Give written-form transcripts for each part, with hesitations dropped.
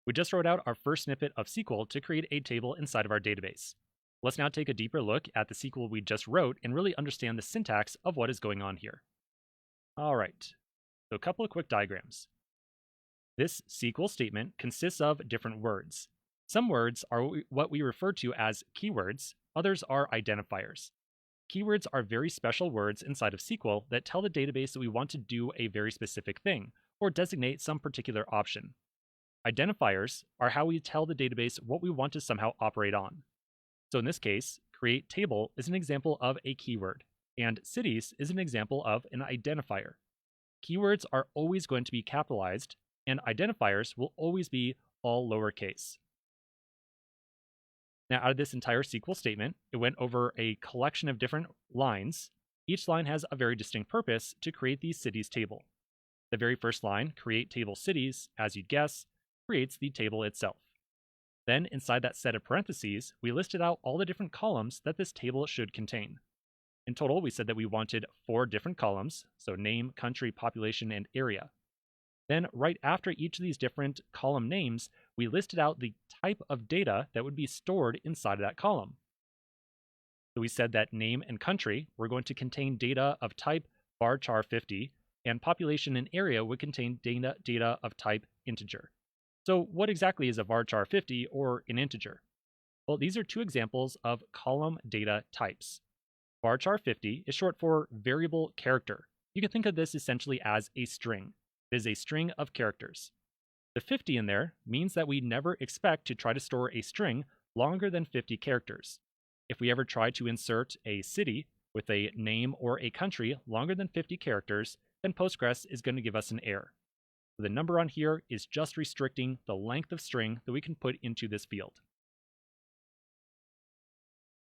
We just wrote out our first snippet of SQL to create a table inside of our database. Let's now take a deeper look at the SQL we just wrote and really understand the syntax of what is going on here. All right, so a couple of quick diagrams. This SQL statement consists of different words. Some words are what we refer to as keywords, others are identifiers. Keywords are very special words inside of SQL that tell the database that we want to do a very specific thing, or designate some particular option. Identifiers are how we tell the database what we want to somehow operate on. So in this case, create table is an example of a keyword, and cities is an example of an identifier. Keywords are always going to be capitalized, and identifiers will always be all lowercase. Now, out of this entire SQL statement, it went over a collection of different lines. Each line has a very distinct purpose to create the cities table. The very first line, create table cities, as you'd guess, creates the table itself. Then, inside that set of parentheses, we listed out all the different columns that this table should contain. In total, we said that we wanted 4 different columns, so name, country, population, and area. Then, right after each of these different column names, we listed out the type of data that would be stored inside of that column. So we said that name and country were going to contain data of type varchar 50, and population and area would contain data of type integer. So what exactly is a varchar 50 or an integer? Well, these are 2 examples of column data types. Varchar 50 is short for variable character. You can think of this essentially as a string. It is a string of characters. The 50 in there means that we never expect to try to store a string longer than 50 characters. If we ever try to insert a city with a name or a country longer than 50 characters, then Postgres is going to give us an error. So the number on here is just restricting the length of string that we can put into this field.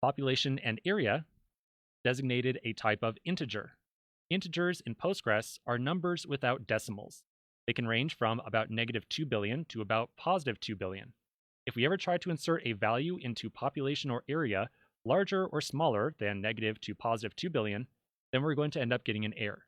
Population and area designated a type of integer. Integers in Postgres are numbers without decimals. They can range from about -2 billion to about +2 billion. If we ever try to insert a value into population or area larger or smaller than negative to +2 billion, then we're going to end up getting an error.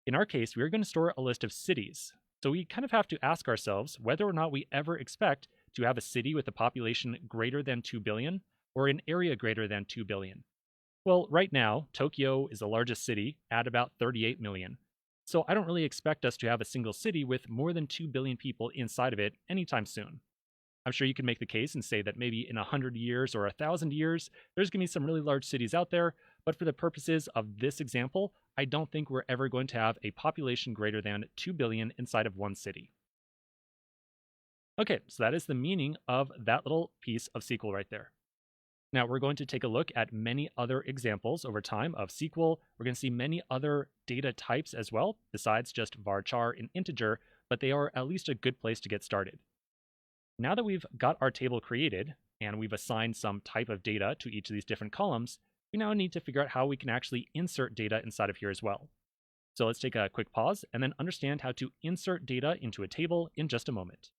In our case, we're going to store a list of cities. So we kind of have to ask ourselves whether or not we ever expect to have a city with a population greater than 2 billion or an area greater than 2 billion. Well, right now, Tokyo is the largest city at about 38 million. So I don't really expect us to have a single city with more than 2 billion people inside of it anytime soon. I'm sure you can make the case and say that maybe in 100 years or 1,000 years, there's going to be some really large cities out there, but for the purposes of this example, I don't think we're ever going to have a population greater than 2 billion inside of one city. Okay, so that is the meaning of that little piece of SQL right there. Now we're going to take a look at many other examples over time of SQL. We're going to see many other data types as well, besides just varchar and integer, but they are at least a good place to get started. Now that we've got our table created and we've assigned some type of data to each of these different columns, we now need to figure out how we can actually insert data inside of here as well. So let's take a quick pause and then understand how to insert data into a table in just a moment.